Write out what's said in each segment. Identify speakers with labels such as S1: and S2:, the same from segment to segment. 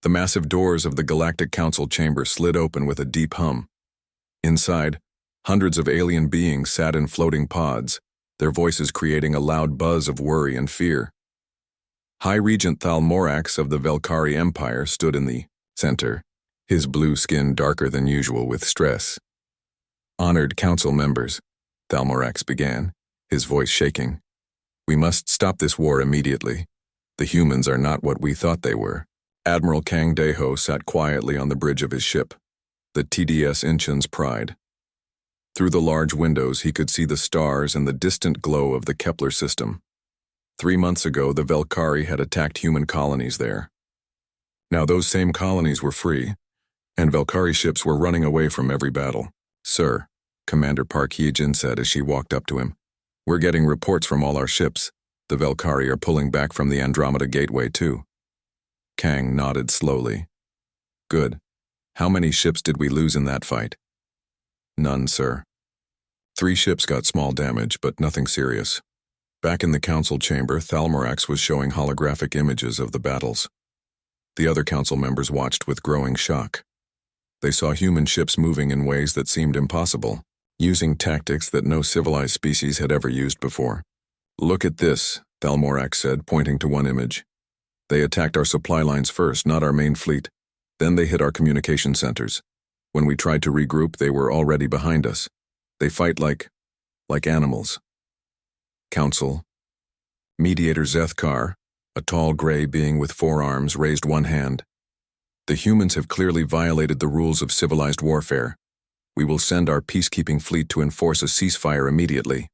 S1: The massive doors of the Galactic Council chamber slid open with a deep hum. Inside, hundreds of alien beings sat in floating pods, their voices creating a loud buzz of worry and fear. High Regent Thalmorax of the Velkari Empire stood in the center, his blue skin darker than usual with stress. "Honored council members," Thalmorax began, his voice shaking. "We must stop this war immediately. The humans are not what we thought they were." Admiral Kang Deho sat quietly on the bridge of his ship, the TDS Inchen's Pride. Through the large windows he could see the stars and the distant glow of the Kepler system. 3 months ago the Velkari had attacked human colonies there. Now those same colonies were free, and Velkari ships were running away from every battle. "Sir," Commander Park Hee-jin said as she walked up to him, "we're getting reports from all our ships. The Velkari are pulling back from the Andromeda Gateway too." Kang nodded slowly. "Good. How many ships did we lose in that fight?" "None, sir. 3 ships got small damage, but nothing serious." Back in the council chamber, Thalmorax was showing holographic images of the battles. The other council members watched with growing shock. They saw human ships moving in ways that seemed impossible, using tactics that no civilized species had ever used before. "Look at this," Thalmorax said, pointing to one image. "They attacked our supply lines first, not our main fleet. Then they hit our communication centers. When we tried to regroup, they were already behind us. They fight like animals." Council. Mediator Zethkar, a tall gray being with 4 arms, raised one hand. "The humans have clearly violated the rules of civilized warfare. We will send our peacekeeping fleet to enforce a ceasefire immediately."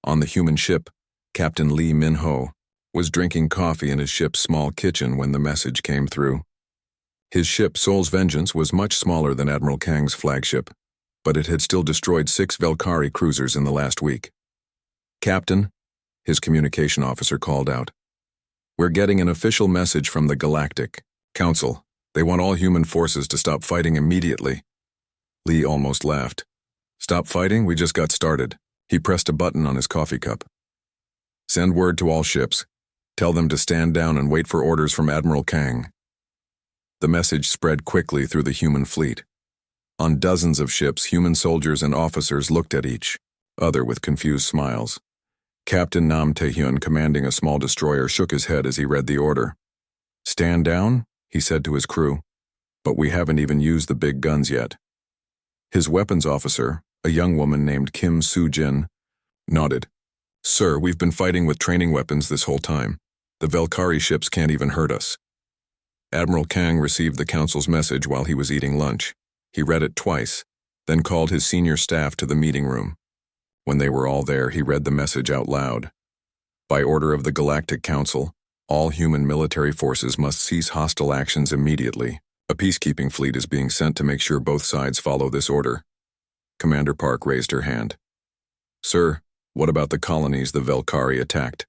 S1: On the human ship, Captain Lee Min-ho was drinking coffee in his ship's small kitchen when the message came through. His ship, Soul's Vengeance, was much smaller than Admiral Kang's flagship, but it had still destroyed 6 Velkari cruisers in the last week. "Captain," his communication officer called out, "we're getting an official message from the Galactic Council. They want all human forces to stop fighting immediately." Lee almost laughed. "Stop fighting? We just got started." He pressed a button on his coffee cup. "Send word to all ships. Tell them to stand down and wait for orders from Admiral Kang." The message spread quickly through the human fleet. On dozens of ships, human soldiers and officers looked at each other with confused smiles. Captain Nam Tae-hyun, commanding a small destroyer, shook his head as he read the order. "Stand down?" he said to his crew. "But we haven't even used the big guns yet." His weapons officer, a young woman named Kim Soo-jin, nodded. "Sir, we've been fighting with training weapons this whole time. The Velkari ships can't even hurt us." Admiral Kang received the council's message while he was eating lunch. He read it twice, then called his senior staff to the meeting room. When they were all there, he read the message out loud. "By order of the Galactic Council, all human military forces must cease hostile actions immediately. A peacekeeping fleet is being sent to make sure both sides follow this order." Commander Park raised her hand. "Sir, what about the colonies the Velkari attacked?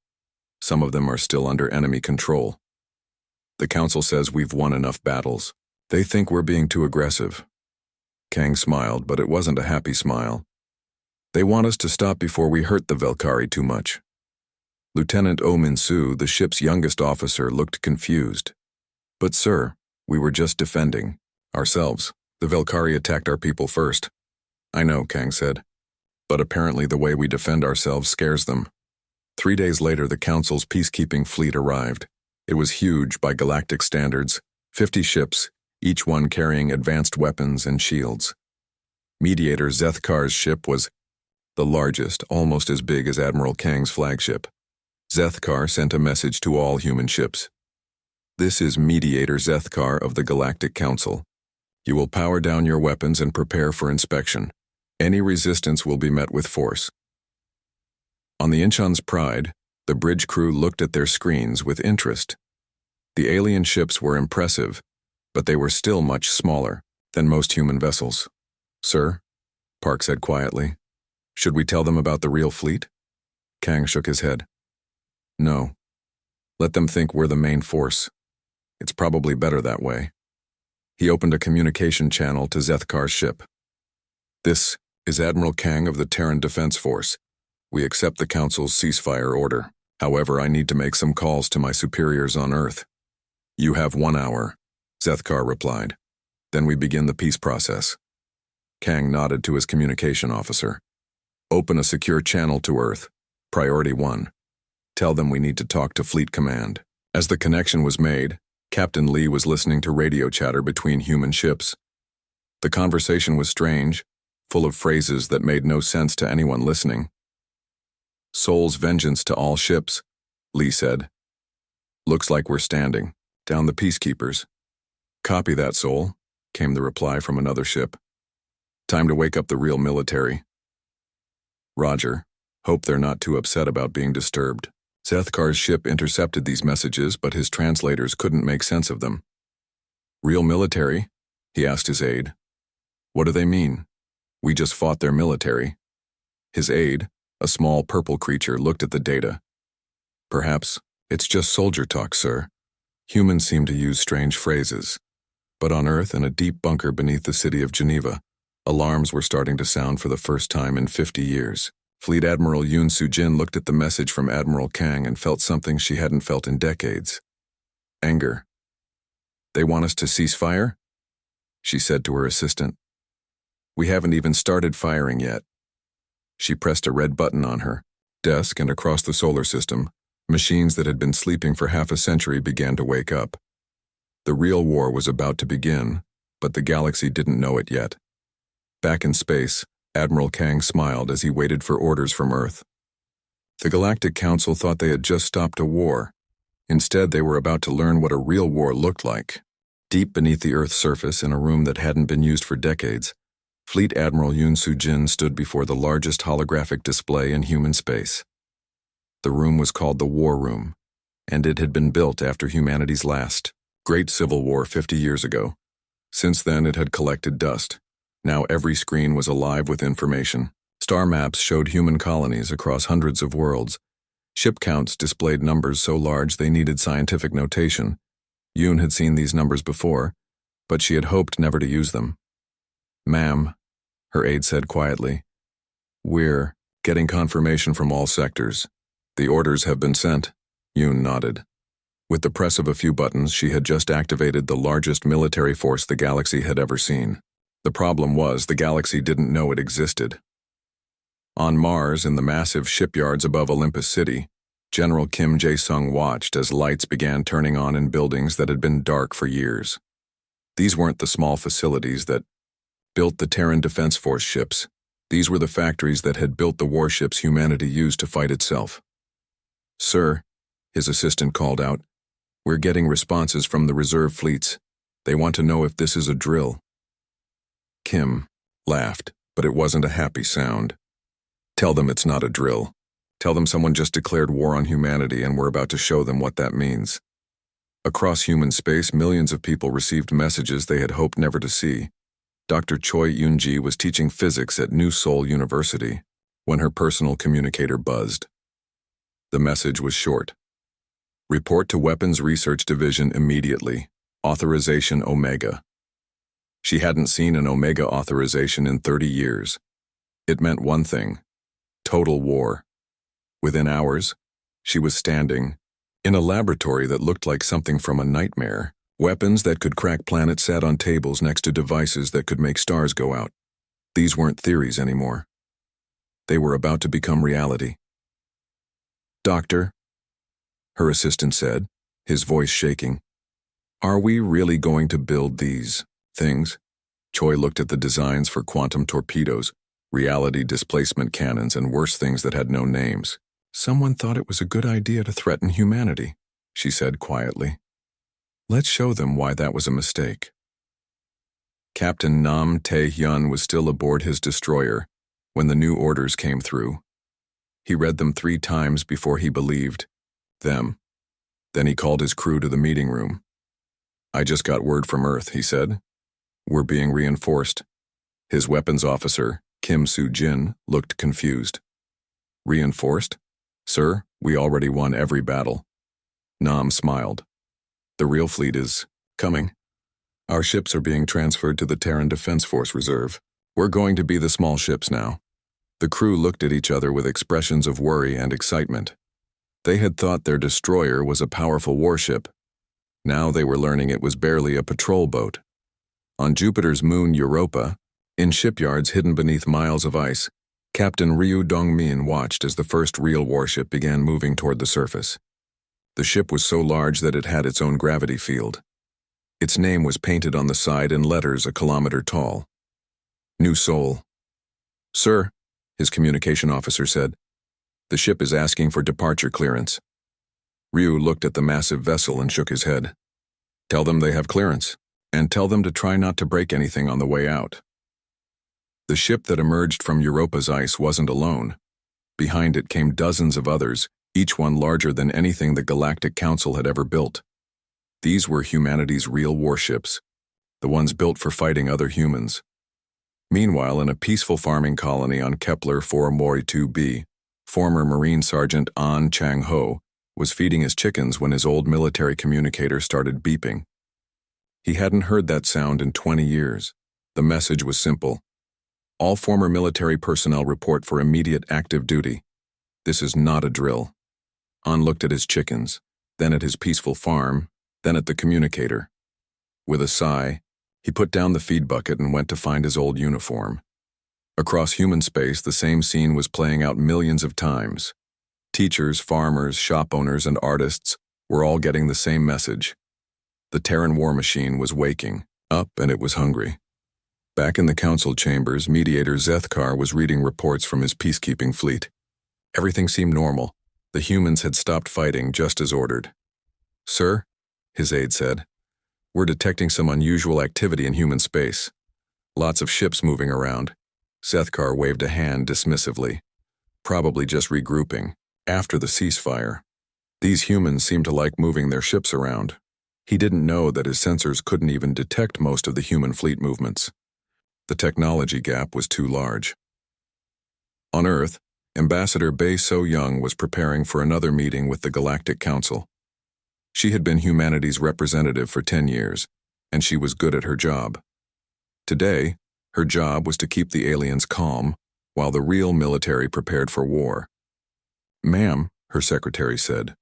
S1: Some of them are still under enemy control. The council says we've won enough battles. They think we're being too aggressive." Kang smiled, but it wasn't a happy smile. "They want us to stop before we hurt the Velkari too much." Lieutenant Oh Min-soo, the ship's youngest officer, looked confused. "But sir, we were just defending ourselves. The Velkari attacked our people first." "I know," Kang said. "But apparently the way we defend ourselves scares them." 3 days later, the Council's peacekeeping fleet arrived. It was huge by galactic standards, 50 ships, each one carrying advanced weapons and shields. Mediator Zethkar's ship was the largest, almost as big as Admiral Kang's flagship. Zethkar sent a message to all human ships. "This is Mediator Zethkar of the Galactic Council. You will power down your weapons and prepare for inspection. Any resistance will be met with force." On the Inchen's Pride, the bridge crew looked at their screens with interest. The alien ships were impressive, but they were still much smaller than most human vessels. "Sir," Park said quietly, "should we tell them about the real fleet?" Kang shook his head. "No. Let them think we're the main force. It's probably better that way." He opened a communication channel to Zethkar's ship. "This is Admiral Kang of the Terran Defense Force. We accept the Council's ceasefire order. However, I need to make some calls to my superiors on Earth. You have 1 hour. Zethkar replied. Then we begin the peace process. Kang nodded to his communication officer. Open a secure channel to Earth. Priority 1. Tell them we need to talk to Fleet Command. As the connection was made, Captain Lee was listening to radio chatter between human ships. The conversation was strange, full of phrases that made no sense to anyone listening. Soul's vengeance to all ships, Lee said. Looks like we're standing. Down the Peacekeepers. Copy that, Soul, came the reply from another ship. Time to wake up the real military. Roger. Hope they're not too upset about being disturbed. Zethkar's ship intercepted these messages, but his translators couldn't make sense of them. Real military? He asked his aide. What do they mean? We just fought their military. His aide, a small purple creature, looked at the data. Perhaps it's just soldier talk, sir. Humans seem to use strange phrases. But on Earth, in a deep bunker beneath the city of Geneva, alarms were starting to sound for the first time in 50 years. Fleet Admiral Yoon Soo-jin looked at the message from Admiral Kang and felt something she hadn't felt in decades. Anger. They want us to cease fire? She said to her assistant. We haven't even started firing yet. She pressed a red button on her desk, and across the solar system, machines that had been sleeping for half a century began to wake up. The real war was about to begin, but the galaxy didn't know it yet. Back in space, Admiral Kang smiled as he waited for orders from Earth. The Galactic Council thought they had just stopped a war. Instead, they were about to learn what a real war looked like. Deep beneath the Earth's surface, in a room that hadn't been used for decades, Fleet Admiral Yoon Soo-jin stood before the largest holographic display in human space. The room was called the War Room, and it had been built after humanity's last great civil war 50 years ago. Since then, it had collected dust. Now every screen was alive with information. Star maps showed human colonies across hundreds of worlds. Ship counts displayed numbers so large they needed scientific notation. Yoon had seen these numbers before, but she had hoped never to use them. Ma'am, her aide said quietly, we're getting confirmation from all sectors. The orders have been sent. Yoon nodded. With the press of a few buttons, she had just activated the largest military force the galaxy had ever seen. The problem was the galaxy didn't know it existed. On Mars, in the massive shipyards above Olympus City, General Kim Jae-sung watched as lights began turning on in buildings that had been dark for years. These weren't the small facilities that built the Terran Defense Force ships. These were the factories that had built the warships humanity used to fight itself. Sir, his assistant called out, we're getting responses from the reserve fleets. They want to know if this is a drill. Kim laughed, but it wasn't a happy sound. Tell them it's not a drill. Tell them someone just declared war on humanity and we're about to show them what that means. Across human space, millions of people received messages they had hoped never to see. Dr. Choi Yoon-ji was teaching physics at New Seoul University when her personal communicator buzzed. The message was short. Report to Weapons Research Division immediately. Authorization Omega. She hadn't seen an Omega authorization in 30 years. It meant one thing: total war. Within hours, she was standing in a laboratory that looked like something from a nightmare. Weapons that could crack planets sat on tables next to devices that could make stars go out. These weren't theories anymore. They were about to become reality. Doctor, her assistant said, his voice shaking, are we really going to build these things? Choi looked at the designs for quantum torpedoes, reality displacement cannons, and worse things that had no names. Someone thought it was a good idea to threaten humanity, she said quietly. Let's show them why that was a mistake. Captain Nam Tae-hyun was still aboard his destroyer when the new orders came through. He read them 3 times before he believed them. Then he called his crew to the meeting room. I just got word from Earth, he said. We're being reinforced. His weapons officer, Kim Soo-jin, looked confused. Reinforced? Sir, we already won every battle. Nam smiled. The real fleet is coming. Our ships are being transferred to the Terran Defense Force Reserve. We're going to be the small ships now. The crew looked at each other with expressions of worry and excitement. They had thought their destroyer was a powerful warship. Now they were learning it was barely a patrol boat. On Jupiter's moon Europa, in shipyards hidden beneath miles of ice, Captain Ryu Dongmin watched as the first real warship began moving toward the surface. The ship was so large that it had its own gravity field. Its name was painted on the side in letters a kilometer tall. New Seoul. "Sir," his communication officer said, "the ship is asking for departure clearance." Ryu looked at the massive vessel and shook his head. "Tell them they have clearance, and tell them to try not to break anything on the way out." The ship that emerged from Europa's ice wasn't alone. Behind it came dozens of others, each one larger than anything the Galactic Council had ever built. These were humanity's real warships, the ones built for fighting other humans. Meanwhile, in a peaceful farming colony on Kepler 4 2b, former Marine Sergeant An Chang-ho was feeding his chickens when his old military communicator started beeping. He hadn't heard that sound in 20 years. The message was simple. "All former military personnel report for immediate active duty. This is not a drill." An looked at his chickens, then at his peaceful farm, then at the communicator. With a sigh, he put down the feed bucket and went to find his old uniform. Across human space, the same scene was playing out millions of times. Teachers, farmers, shop owners, and artists were all getting the same message. The Terran war machine was waking up, and it was hungry. Back in the council chambers, mediator Zethkar was reading reports from his peacekeeping fleet. Everything seemed normal. The humans had stopped fighting just as ordered. "Sir," his aide said, "we're detecting some unusual activity in human space. Lots of ships moving around." Zethkar waved a hand dismissively. "Probably just regrouping. After the ceasefire. These humans seem to like moving their ships around." He didn't know that his sensors couldn't even detect most of the human fleet movements. The technology gap was too large. On Earth, Ambassador Bae So-young was preparing for another meeting with the Galactic Council. She had been humanity's representative for 10 years, and she was good at her job. Today, her job was to keep the aliens calm, while the real military prepared for war. "Ma'am," her secretary said,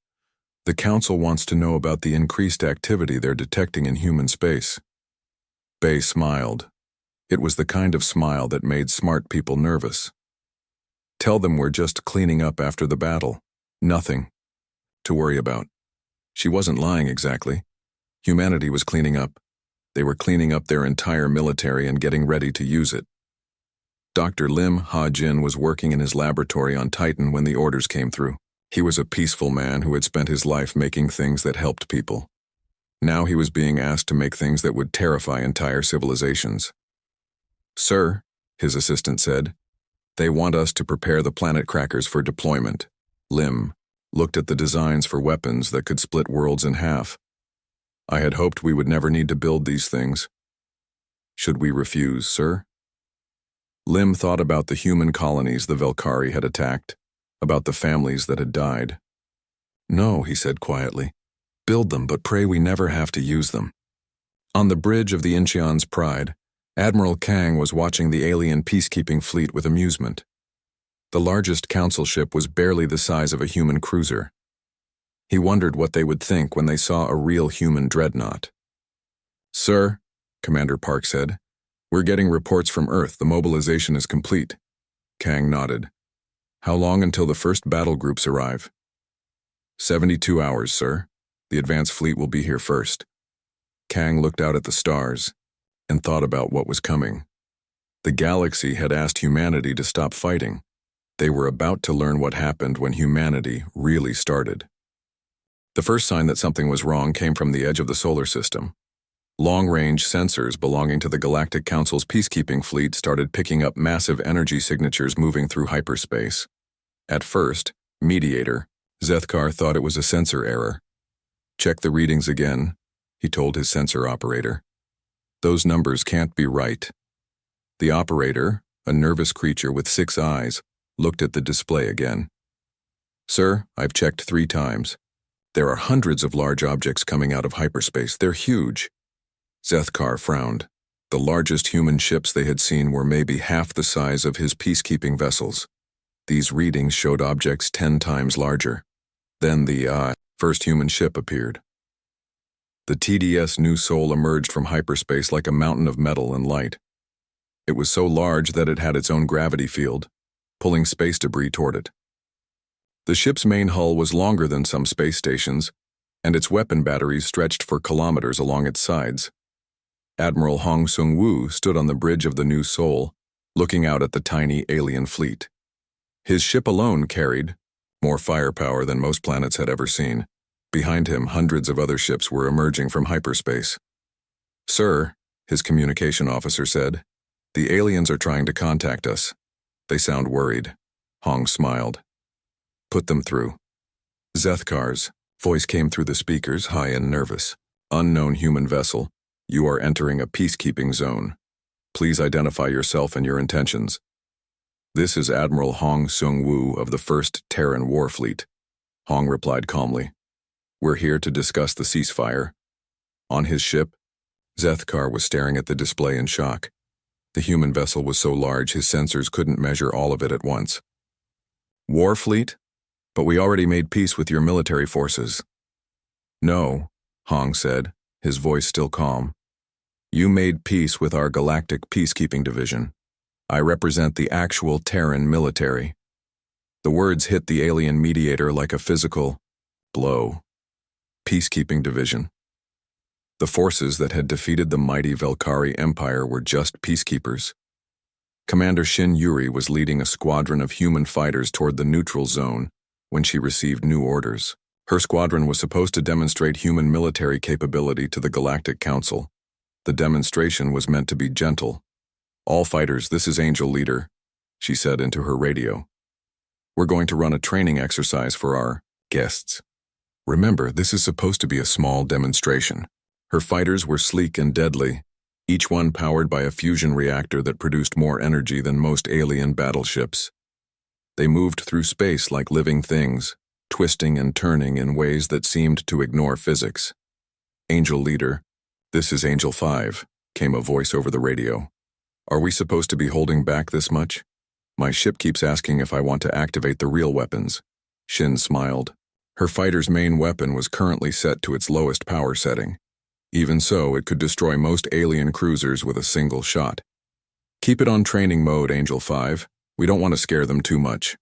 S1: "the Council wants to know about the increased activity they're detecting in human space." Bae smiled. It was the kind of smile that made smart people nervous. "Tell them we're just cleaning up after the battle. Nothing to worry about." She wasn't lying exactly. Humanity was cleaning up. They were cleaning up their entire military and getting ready to use it. Dr. Lim Ha-jin was working in his laboratory on Titan when the orders came through. He was a peaceful man who had spent his life making things that helped people. Now he was being asked to make things that would terrify entire civilizations. "Sir," his assistant said, "they want us to prepare the planet crackers for deployment." Lim looked at the designs for weapons that could split worlds in half. "I had hoped we would never need to build these things." "Should we refuse, sir?" Lim thought about the human colonies the Velkari had attacked, about the families that had died. "No," he said quietly. "Build them, but pray we never have to use them." On the bridge of the Incheon's Pride, Admiral Kang was watching the alien peacekeeping fleet with amusement. The largest council ship was barely the size of a human cruiser. He wondered what they would think when they saw a real human dreadnought. "Sir," Commander Park said, "we're getting reports from Earth. The mobilization is complete." Kang nodded. "How long until the first battle groups arrive?" 72 hours, sir. The advance fleet will be here first." Kang looked out at the stars and thought about what was coming. The galaxy had asked humanity to stop fighting. They were about to learn what happened when humanity really started. The first sign that something was wrong came from the edge of the solar system. Long-range sensors belonging to the Galactic Council's peacekeeping fleet started picking up massive energy signatures moving through hyperspace. At first, Mediator, Zethkar thought it was a sensor error. "Check the readings again," he told his sensor operator. "Those numbers can't be right." The operator, a nervous creature with 6 eyes, looked at the display again. "Sir, I've checked 3 times. There are hundreds of large objects coming out of hyperspace. They're huge." Zethkar frowned. The largest human ships they had seen were maybe half the size of his peacekeeping vessels. These readings showed objects 10 times larger. Then the first human ship appeared. The TDS new soul emerged from hyperspace like a mountain of metal and light. It was so large that it had its own gravity field, pulling space debris toward it. The ship's main hull was longer than some space stations, and its weapon batteries stretched for kilometers along its sides. Admiral Hong Sung-woo stood on the bridge of the new Soul, looking out at the tiny alien fleet. His ship alone carried more firepower than most planets had ever seen. Behind him, hundreds of other ships were emerging from hyperspace. "Sir," his communication officer said, "the aliens are trying to contact us. They sound worried." Hong smiled. "Put them through." "Zethkar's," voice came through the speakers, high and nervous. "Unknown human vessel. You are entering a peacekeeping zone. Please identify yourself and your intentions." "This is Admiral Hong Sung-woo of the 1st Terran War Fleet," Hong replied calmly. "We're here to discuss the ceasefire." On his ship, Zethkar was staring at the display in shock. The human vessel was so large his sensors couldn't measure all of it at once. "War Fleet? But we already made peace with your military forces." "No," Hong said, his voice still calm. "You made peace with our Galactic Peacekeeping Division. I represent the actual Terran military." The words hit the alien mediator like a physical blow. Peacekeeping Division. The forces that had defeated the mighty Velkari Empire were just peacekeepers. Commander Shin Yuri was leading a squadron of human fighters toward the neutral zone when she received new orders. Her squadron was supposed to demonstrate human military capability to the Galactic Council. The demonstration was meant to be gentle. "All fighters, this is Angel Leader," she said into her radio. "We're going to run a training exercise for our guests. Remember, this is supposed to be a small demonstration." Her fighters were sleek and deadly, each one powered by a fusion reactor that produced more energy than most alien battleships. They moved through space like living things, twisting and turning in ways that seemed to ignore physics. "Angel Leader, this is Angel 5, came a voice over the radio. "Are we supposed to be holding back this much? My ship keeps asking if I want to activate the real weapons." Shin smiled. Her fighter's main weapon was currently set to its lowest power setting. Even so, it could destroy most alien cruisers with a single shot. "Keep it on training mode, Angel 5. We don't want to scare them too much."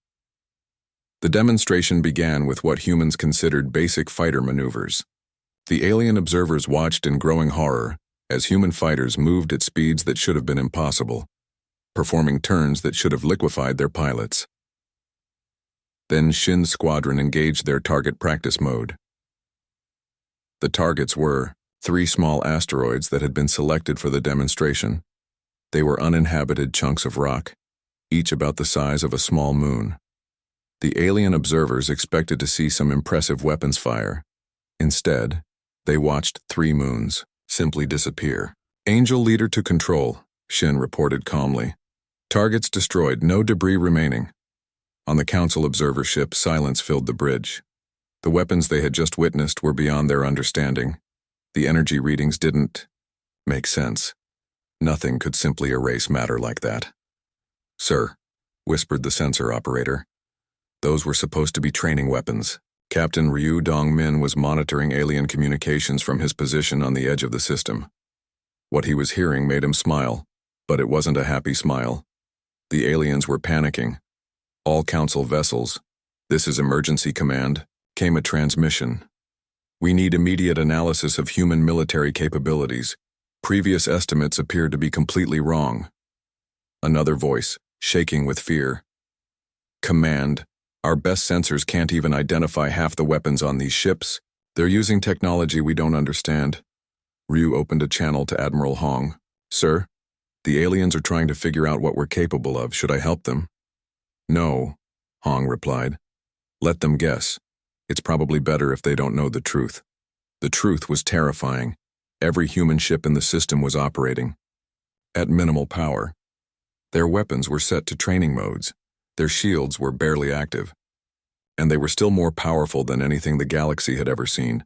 S1: The demonstration began with what humans considered basic fighter maneuvers. The alien observers watched in growing horror as human fighters moved at speeds that should have been impossible, performing turns that should have liquefied their pilots. Then Shin's squadron engaged their target practice mode. The targets were 3 small asteroids that had been selected for the demonstration. They were uninhabited chunks of rock, each about the size of a small moon. The alien observers expected to see some impressive weapons fire. Instead, they watched 3 moons simply disappear. "Angel Leader to control," Shin reported calmly. "Targets destroyed, no debris remaining." On the Council observer ship, silence filled the bridge. The weapons they had just witnessed were beyond their understanding. The energy readings didn't make sense. Nothing could simply erase matter like that. "Sir," whispered the sensor operator. "Those were supposed to be training weapons." Captain Ryu Dong-min was monitoring alien communications from his position on the edge of the system. What he was hearing made him smile, but it wasn't a happy smile. The aliens were panicking. "All Council vessels, this is emergency command," came a transmission. "We need immediate analysis of human military capabilities. Previous estimates appear to be completely wrong." Another voice, shaking with fear. "Command, our best sensors can't even identify half the weapons on these ships. They're using technology we don't understand." Ryu opened a channel to Admiral Hong. "Sir, the aliens are trying to figure out what we're capable of. Should I help them?" "No," Hong replied. "Let them guess. It's probably better if they don't know the truth." The truth was terrifying. Every human ship in the system was operating at minimal power. Their weapons were set to training modes. Their shields were barely active. And they were still more powerful than anything the galaxy had ever seen.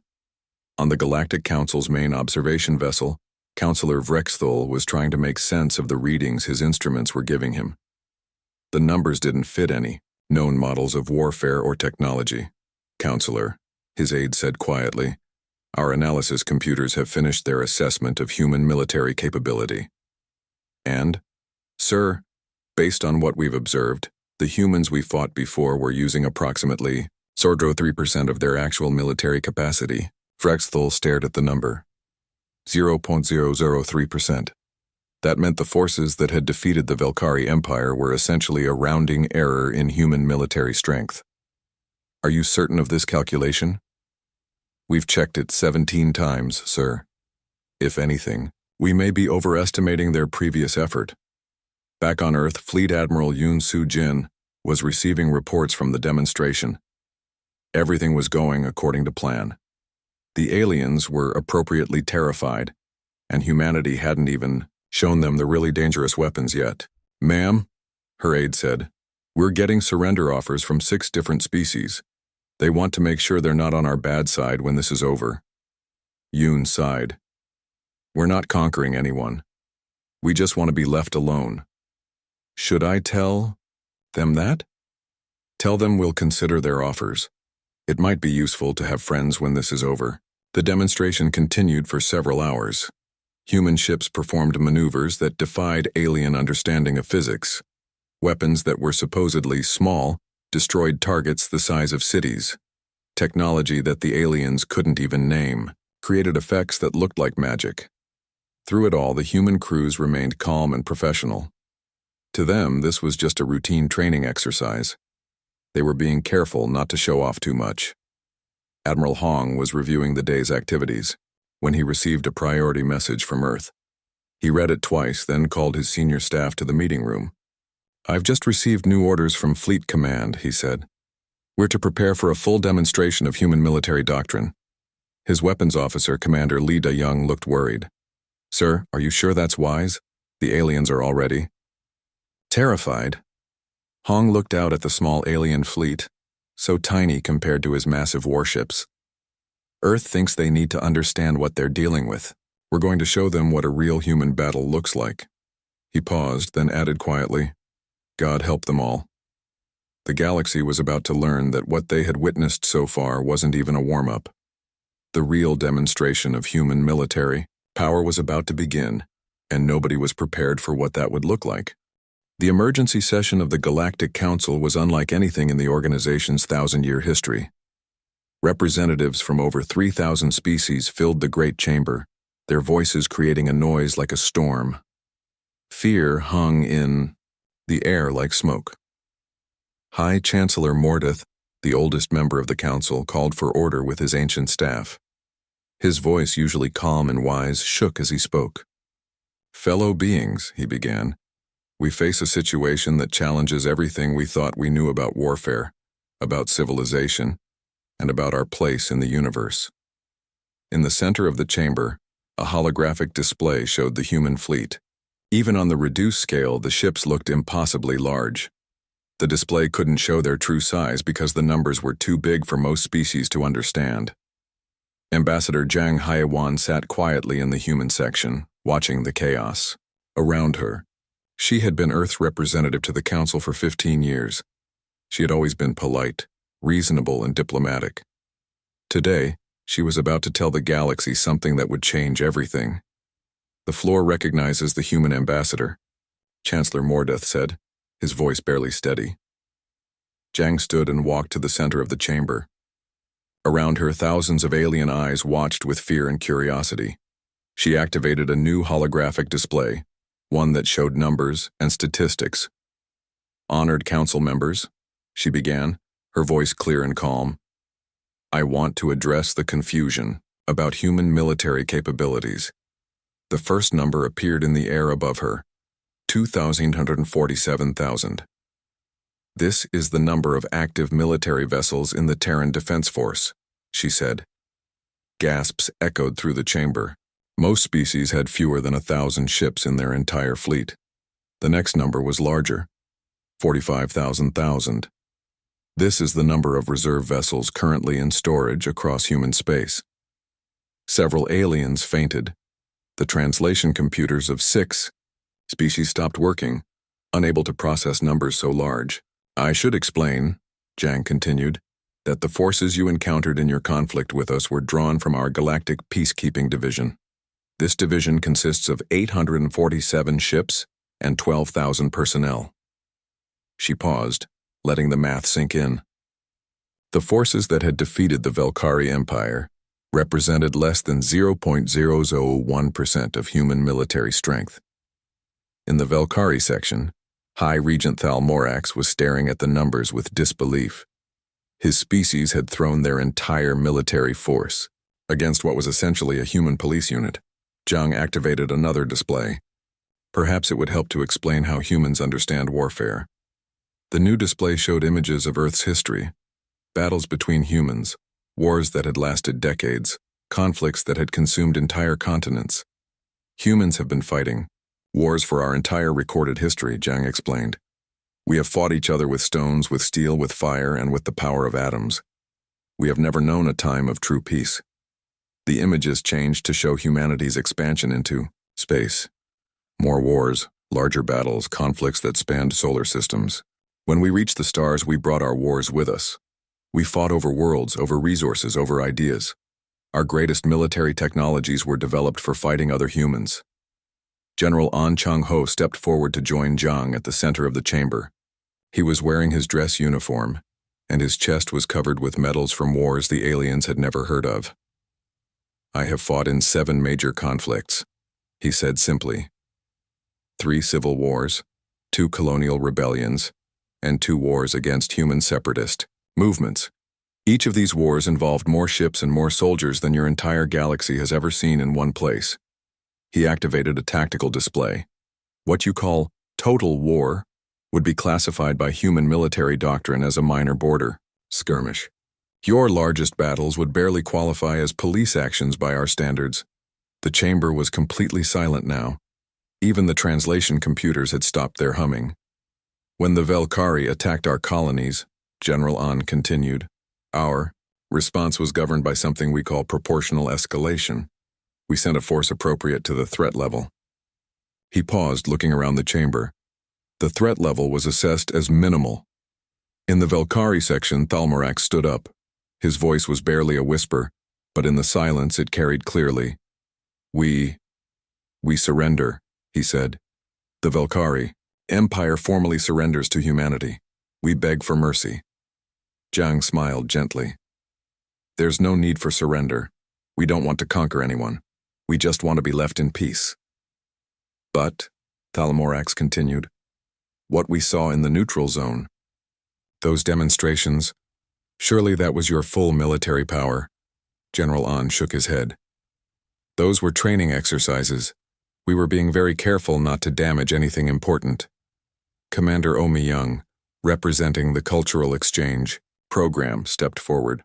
S1: On the Galactic Council's main observation vessel, Counselor Vrexthul was trying to make sense of the readings his instruments were giving him. The numbers didn't fit any known models of warfare or technology. "Counselor," his aide said quietly, Our analysis computers have finished their assessment of human military capability. And, sir, based on what we've observed, the humans we fought before were using approximately 3% of their actual military capacity. Frexthal stared at the number. 0.003%. That meant the forces that had defeated the Velkari Empire were essentially a rounding error in human military strength. Are you certain of this calculation? We've checked it 17 times, sir. If anything, we may be overestimating their previous effort. Back on Earth, Fleet Admiral Yoon Soo-jin was receiving reports from the demonstration. Everything was going according to plan. The aliens were appropriately terrified, and humanity hadn't even shown them the really dangerous weapons yet. Ma'am, her aide said, we're getting surrender offers from 6 different species. They want to make sure they're not on our bad side when this is over. Yoon sighed. We're not conquering anyone. We just want to be left alone. Should I tell them that? Tell them we'll consider their offers. It might be useful to have friends when this is over. The demonstration continued for several hours. Human ships performed maneuvers that defied alien understanding of physics. Weapons that were supposedly small destroyed targets the size of cities. Technology that the aliens couldn't even name created effects that looked like magic. Through it all, the human crews remained calm and professional. To them, this was just a routine training exercise. They were being careful not to show off too much. Admiral Hong was reviewing the day's activities when he received a priority message from Earth. He read it twice, then called his senior staff to the meeting room. I've just received new orders from Fleet Command, he said. We're to prepare for a full demonstration of human military doctrine. His weapons officer, Commander Lee Da-young, looked worried. Sir, are you sure that's wise? The aliens are all ready. Terrified, Hong looked out at the small alien fleet, so tiny compared to his massive warships. Earth thinks they need to understand what they're dealing with. We're going to show them what a real human battle looks like. He paused, then added quietly, God help them all. The galaxy was about to learn that what they had witnessed so far wasn't even a warm-up. The real demonstration of human military power was about to begin, and nobody was prepared for what that would look like. The emergency session of the Galactic Council was unlike anything in the organization's 1,000-year history. Representatives from over 3,000 species filled the great chamber, their voices creating a noise like a storm. Fear hung in the air like smoke. High Chancellor Mordeth, the oldest member of the council, called for order with his ancient staff. His voice, usually calm and wise, shook as he spoke. Fellow beings, he began, we face a situation that challenges everything we thought we knew about warfare, about civilization, and about our place in the universe. In the center of the chamber, a holographic display showed the human fleet. Even on the reduced scale, the ships looked impossibly large. The display couldn't show their true size because the numbers were too big for most species to understand. Ambassador Zhang Haiwan sat quietly in the human section, watching the chaos. Around her, she had been Earth's representative to the Council for 15 years. She had always been polite, reasonable, and diplomatic. Today, she was about to tell the galaxy something that would change everything. The floor recognizes the human ambassador, Chancellor Mordeth said, his voice barely steady. Zhang stood and walked to the center of the chamber. Around her, thousands of alien eyes watched with fear and curiosity. She activated a new holographic display, one that showed numbers and statistics. Honored council members, she began, her voice clear and calm. I want to address the confusion about human military capabilities. The first number appeared in the air above her, 2,147,000. This is the number of active military vessels in the Terran Defense Force, she said. Gasps echoed through the chamber. Most species had fewer than 1,000 ships in their entire fleet. The next number was larger, 45,000. This is the number of reserve vessels currently in storage across human space. Several aliens fainted. The translation computers of 6 species stopped working, unable to process numbers so large. I should explain, Zhang continued, that the forces you encountered in your conflict with us were drawn from our Galactic Peacekeeping Division. This division consists of 847 ships and 12,000 personnel. She paused, letting the math sink in. The forces that had defeated the Velkhari Empire represented less than 0.001% of human military strength. In the Velkhari section, High Regent Thalmorax was staring at the numbers with disbelief. His species had thrown their entire military force against what was essentially a human police unit. Zhang activated another display. Perhaps it would help to explain how humans understand warfare. The new display showed images of Earth's history, battles between humans, wars that had lasted decades, conflicts that had consumed entire continents. Humans have been fighting wars for our entire recorded history, Zhang explained. We have fought each other with stones, with steel, with fire, and with the power of atoms. We have never known a time of true peace. The images changed to show humanity's expansion into space. More wars, larger battles, conflicts that spanned solar systems. When we reached the stars, we brought our wars with us. We fought over worlds, over resources, over ideas. Our greatest military technologies were developed for fighting other humans. General An Chang-ho stepped forward to join Zhang at the center of the chamber. He was wearing his dress uniform, and his chest was covered with medals from wars the aliens had never heard of. I have fought in 7 major conflicts, he said simply. 3 civil wars, 2 colonial rebellions, and 2 wars against human separatist movements. Each of these wars involved more ships and more soldiers than your entire galaxy has ever seen in one place. He activated a tactical display. What you call total war would be classified by human military doctrine as a minor border skirmish. Your largest battles would barely qualify as police actions by our standards. The chamber was completely silent now. Even the translation computers had stopped their humming. When the Velkhari attacked our colonies, General An continued, our response was governed by something we call proportional escalation. We sent a force appropriate to the threat level. He paused, looking around the chamber. The threat level was assessed as minimal. In the Velkhari section, Thalmorax stood up. His voice was barely a whisper, but in the silence it carried clearly. We surrender, he said. The Velkhari Empire formally surrenders to humanity. We beg for mercy. Zhang smiled gently. There's no need for surrender. We don't want to conquer anyone. We just want to be left in peace. But, Thalmorax continued, what we saw in the neutral zone, those demonstrations, surely that was your full military power. General An shook his head. Those were training exercises. We were being very careful not to damage anything important. Commander Omi Young, representing the Cultural Exchange program, stepped forward.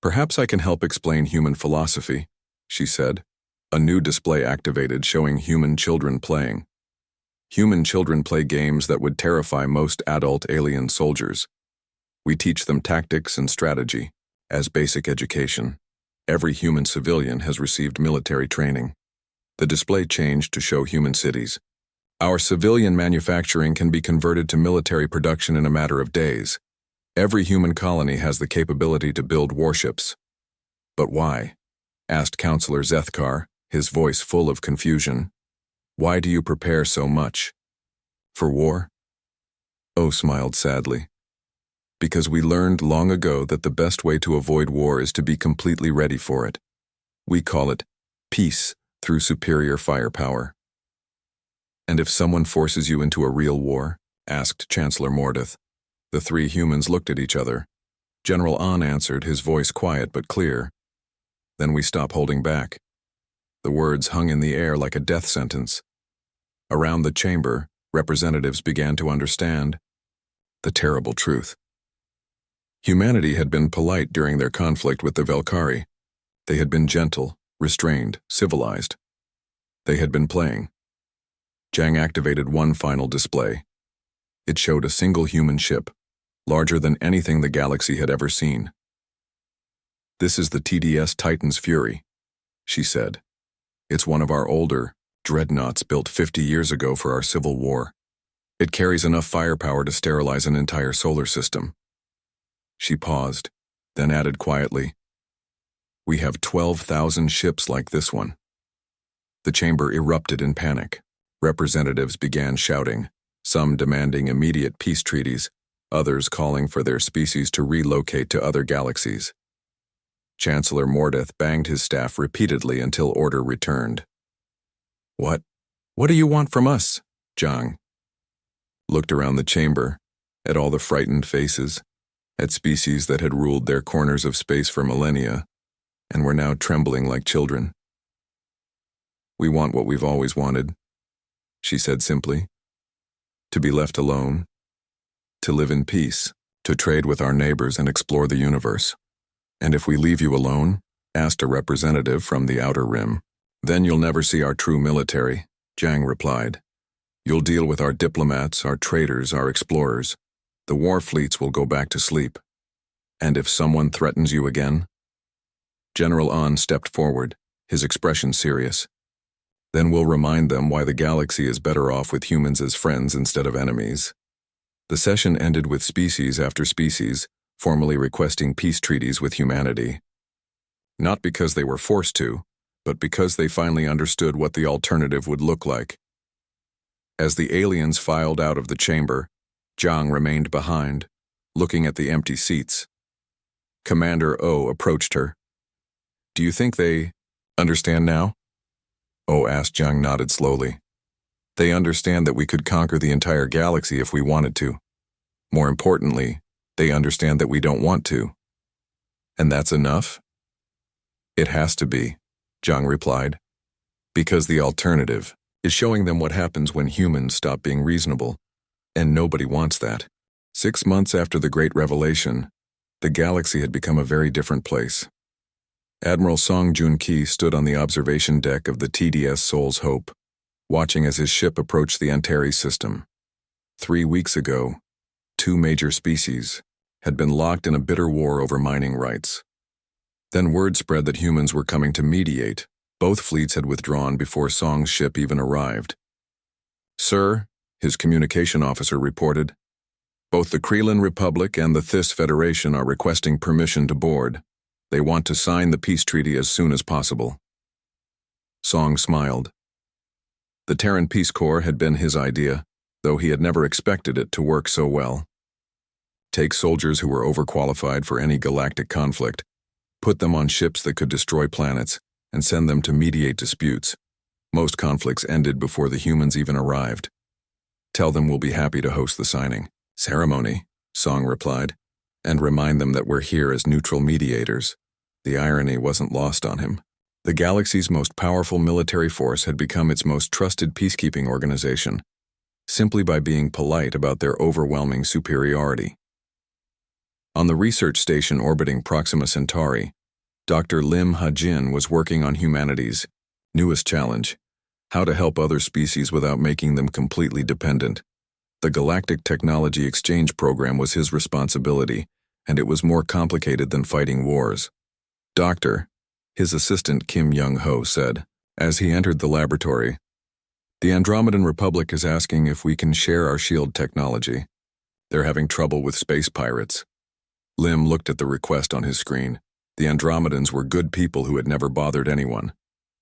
S1: Perhaps I can help explain human philosophy, she said. A new display activated showing human children playing. Human children play games that would terrify most adult alien soldiers. We teach them tactics and strategy as basic education. Every human civilian has received military training. The display changed to show human cities. Our civilian manufacturing can be converted to military production in a matter of days. Every human colony has the capability to build warships. But why? Asked Counselor Zethkar, his voice full of confusion. Why do you prepare so much? For war? Oh smiled sadly. Because we learned long ago that the best way to avoid war is to be completely ready for it. We call it peace through superior firepower. And if someone forces you into a real war? Asked Chancellor Mordeth. The 3 humans looked at each other. General An answered, his voice quiet but clear. Then we stop holding back. The words hung in the air like a death sentence. Around the chamber, representatives began to understand the terrible truth. Humanity had been polite during their conflict with the Velkhari. They had been gentle, restrained, civilized. They had been playing. Zhang activated one final display. It showed a single human ship, larger than anything the galaxy had ever seen. This is the TDS Titan's Fury, she said. It's one of our older dreadnoughts built 50 years ago for our Civil War. It carries enough firepower to sterilize an entire solar system. She paused, then added quietly, "We have 12,000 ships like this one." The chamber erupted in panic. Representatives began shouting, some demanding immediate peace treaties, others calling for their species to relocate to other galaxies. Chancellor Mordeth banged his staff repeatedly until order returned. What do you want from us?" Zhang looked around the chamber, at all the frightened faces, at species that had ruled their corners of space for millennia, and were now trembling like children. "We want what we've always wanted," she said simply. "To be left alone, to live in peace, to trade with our neighbors and explore the universe." "And if we leave you alone?" asked a representative from the Outer Rim. "Then you'll never see our true military," Zhang replied. "You'll deal with our diplomats, our traders, our explorers. The war fleets will go back to sleep. And if someone threatens you again?" General An stepped forward, his expression serious. "Then we'll remind them why the galaxy is better off with humans as friends instead of enemies." The session ended with species after species formally requesting peace treaties with humanity. Not because they were forced to, but because they finally understood what the alternative would look like. As the aliens filed out of the chamber, Zhang remained behind, looking at the empty seats. Commander O approached her. "Do you think they understand now?" O asked. Zhang nodded slowly. "They understand that we could conquer the entire galaxy if we wanted to. More importantly, they understand that we don't want to." "And that's enough?" "It has to be," Zhang replied, "because the alternative is showing them what happens when humans stop being reasonable, and nobody wants that." 6 months after the Great Revelation, the galaxy had become a very different place. Admiral Song Joon-ki stood on the observation deck of the TDS Soul's Hope, watching as his ship approached the Antares system. 3 weeks ago, 2 major species had been locked in a bitter war over mining rights. Then word spread that humans were coming to mediate. Both fleets had withdrawn before Song's ship even arrived. "Sir," his communication officer reported, "both the Krelin Republic and the Thys Federation are requesting permission to board. They want to sign the peace treaty as soon as possible." Song smiled. The Terran Peace Corps had been his idea, though he had never expected it to work so well. Take soldiers who were overqualified for any galactic conflict, put them on ships that could destroy planets, and send them to mediate disputes. Most conflicts ended before the humans even arrived. "Tell them we'll be happy to host the signing ceremony," Song replied, "and remind them that we're here as neutral mediators." The irony wasn't lost on him. The galaxy's most powerful military force had become its most trusted peacekeeping organization, simply by being polite about their overwhelming superiority. On the research station orbiting Proxima Centauri, Dr. Lim Ha-jin was working on humanity's newest challenge: how to help other species without making them completely dependent. The Galactic Technology Exchange Program was his responsibility, and it was more complicated than fighting wars. "Doctor," his assistant Kim Young-ho said, as he entered the laboratory, "the Andromedan Republic is asking if we can share our shield technology. They're having trouble with space pirates." Lim looked at the request on his screen. The Andromedans were good people who had never bothered anyone.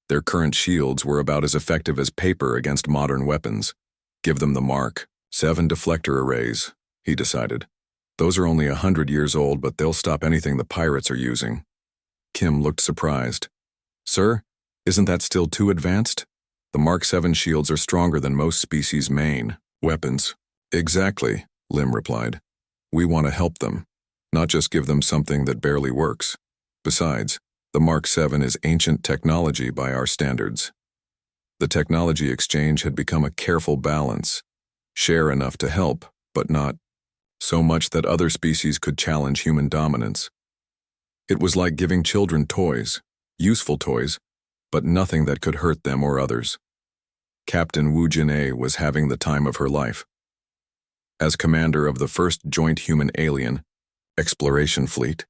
S1: Their current shields were about as effective as paper against modern weapons. Give them the Mark 7 deflector arrays, he decided. Those are only 100 years old, but they'll stop anything the pirates are using. Kim looked surprised. "Sir, isn't that still too advanced? The Mark 7 shields are stronger than most species' main weapons." "Exactly," Lim replied. "We want to help them, not just give them something that barely works. Besides, the Mark 7 is ancient technology by our standards." The technology exchange had become a careful balance. Share enough to help, but not so much that other species could challenge human dominance. It was like giving children toys, useful toys, but nothing that could hurt them or others. Captain Wu Jin-A was having the time of her life. As commander of the first joint human-alien exploration fleet,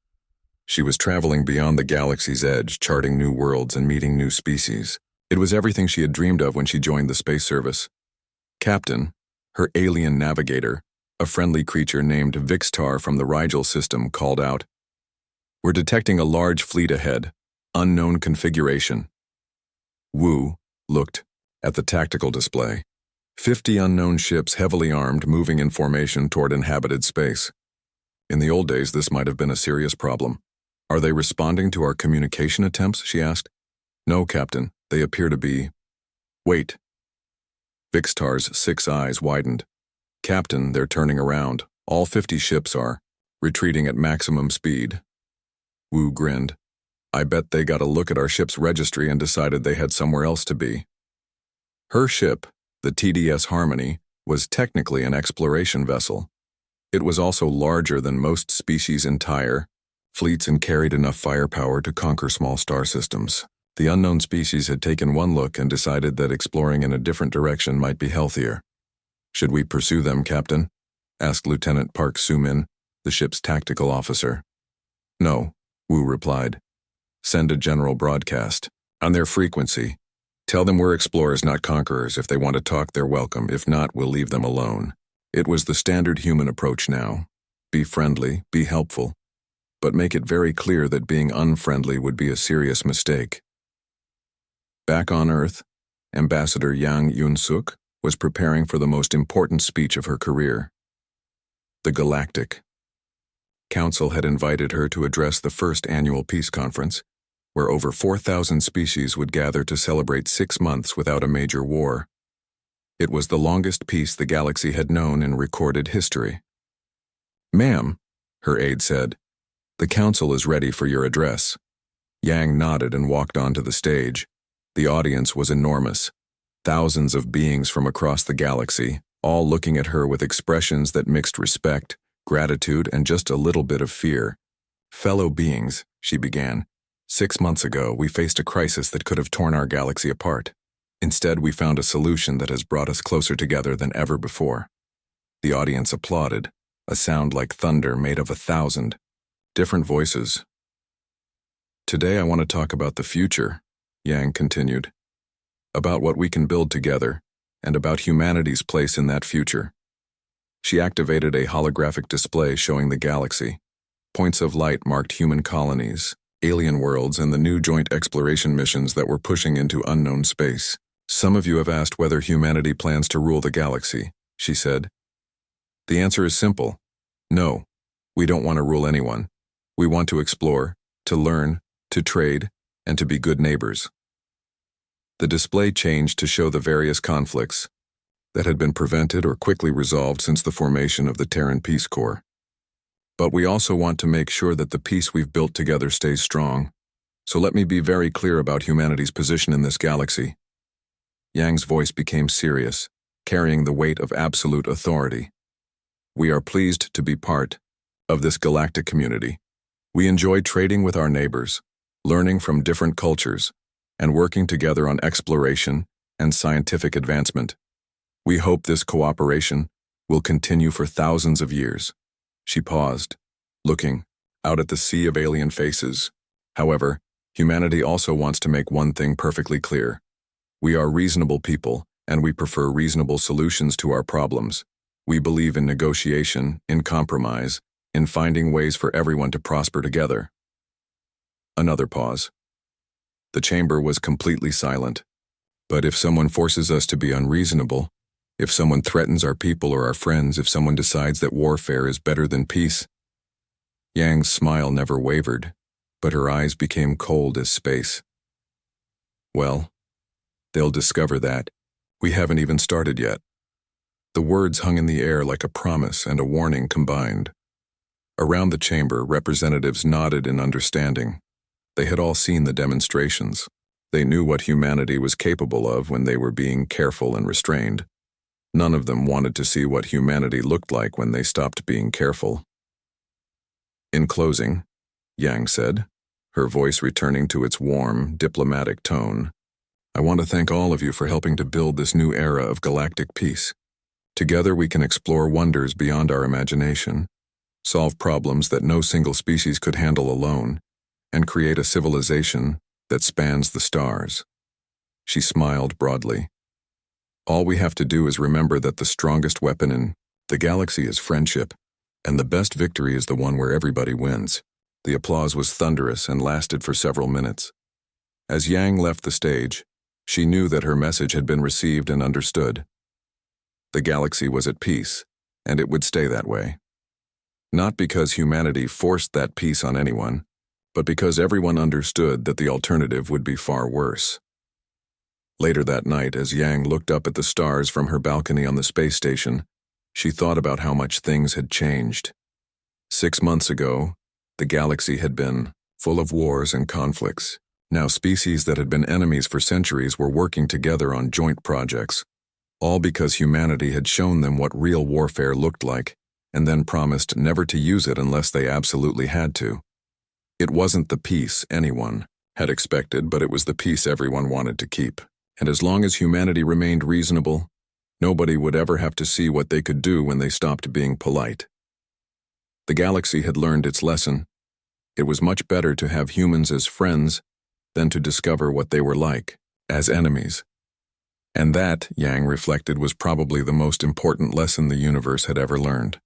S1: she was traveling beyond the galaxy's edge, charting new worlds and meeting new species. It was everything she had dreamed of when she joined the space service. Captain, her alien navigator, a friendly creature named Vixtar from the Rigel system, called out, We're detecting a large fleet ahead. Unknown configuration. Wu looked at the tactical display. 50 unknown ships heavily armed moving in formation toward inhabited space. In the old days, this might have been a serious problem. Are they responding to our communication attempts? She asked. No, Captain. They appear to be... Wait. Vixtar's 6 eyes widened. Captain, they're turning around. All 50 ships are. Retreating at maximum speed. Wu grinned. I bet they got a look at our ship's registry and decided they had somewhere else to be. Her ship, the TDS Harmony, was technically an exploration vessel. It was also larger than most species' entire fleets and carried enough firepower to conquer small star systems. The unknown species had taken one look and decided that exploring in a different direction might be healthier. Should we pursue them, Captain? Asked Lieutenant Park Soo-min, the ship's tactical officer. No, Wu replied. Send a general broadcast. On their frequency. Tell them we're explorers, not conquerors. If they want to talk, they're welcome. If not, we'll leave them alone. It was the standard human approach now. Be friendly, be helpful, but make it very clear that being unfriendly would be a serious mistake. Back on Earth, Ambassador Yang Yun-suk was preparing for the most important speech of her career. The Galactic Council had invited her to address the first annual peace conference, where over 4,000 species would gather to celebrate 6 months without a major war. It was the longest peace the galaxy had known in recorded history. Ma'am, her aide said, the council is ready for your address. Yang nodded and walked onto the stage. The audience was enormous. Thousands of beings from across the galaxy, all looking at her with expressions that mixed respect, gratitude, and just a little bit of fear. Fellow beings, she began. 6 months ago, we faced a crisis that could have torn our galaxy apart. Instead, we found a solution that has brought us closer together than ever before. The audience applauded, a sound like thunder made of 1,000 different voices. Today I want to talk about the future, Yang continued. About what we can build together, and about humanity's place in that future. She activated a holographic display showing the galaxy. Points of light marked human colonies, alien worlds, and the new joint exploration missions that were pushing into unknown space. Some of you have asked whether humanity plans to rule the galaxy, she said. The answer is simple. No, we don't want to rule anyone. We want to explore, to learn, to trade, and to be good neighbors. The display changed to show the various conflicts that had been prevented or quickly resolved since the formation of the Terran Peace Corps. But we also want to make sure that the peace we've built together stays strong. So let me be very clear about humanity's position in this galaxy. Yang's voice became serious, carrying the weight of absolute authority. We are pleased to be part of this galactic community. We enjoy trading with our neighbors, learning from different cultures, and working together on exploration and scientific advancement. We hope this cooperation will continue for thousands of years. She paused, looking out at the sea of alien faces. However, humanity also wants to make one thing perfectly clear. We are reasonable people, and we prefer reasonable solutions to our problems. We believe in negotiation, in compromise, in finding ways for everyone to prosper together. Another pause. The chamber was completely silent. But if someone forces us to be unreasonable, if someone threatens our people or our friends, if someone decides that warfare is better than peace... Yang's smile never wavered, but her eyes became cold as space. Well, they'll discover that. We haven't even started yet. The words hung in the air like a promise and a warning combined. Around the chamber, representatives nodded in understanding. They had all seen the demonstrations. They knew what humanity was capable of when they were being careful and restrained. None of them wanted to see what humanity looked like when they stopped being careful. In closing, Yang said, her voice returning to its warm, diplomatic tone, I want to thank all of you for helping to build this new era of galactic peace. Together we can explore wonders beyond our imagination, solve problems that no single species could handle alone, and create a civilization that spans the stars. She smiled broadly. All we have to do is remember that the strongest weapon in the galaxy is friendship, and the best victory is the one where everybody wins. The applause was thunderous and lasted for several minutes. As Yang left the stage, she knew that her message had been received and understood. The galaxy was at peace, and it would stay that way. Not because humanity forced that peace on anyone, but because everyone understood that the alternative would be far worse. Later that night, as Yang looked up at the stars from her balcony on the space station, she thought about how much things had changed. 6 months ago, the galaxy had been full of wars and conflicts. Now species that had been enemies for centuries were working together on joint projects, all because humanity had shown them what real warfare looked like, and then promised never to use it unless they absolutely had to. It wasn't the peace anyone had expected, but it was the peace everyone wanted to keep. And as long as humanity remained reasonable, nobody would ever have to see what they could do when they stopped being polite. The galaxy had learned its lesson. It was much better to have humans as friends than to discover what they were like as enemies. And that, Yang reflected, was probably the most important lesson the universe had ever learned.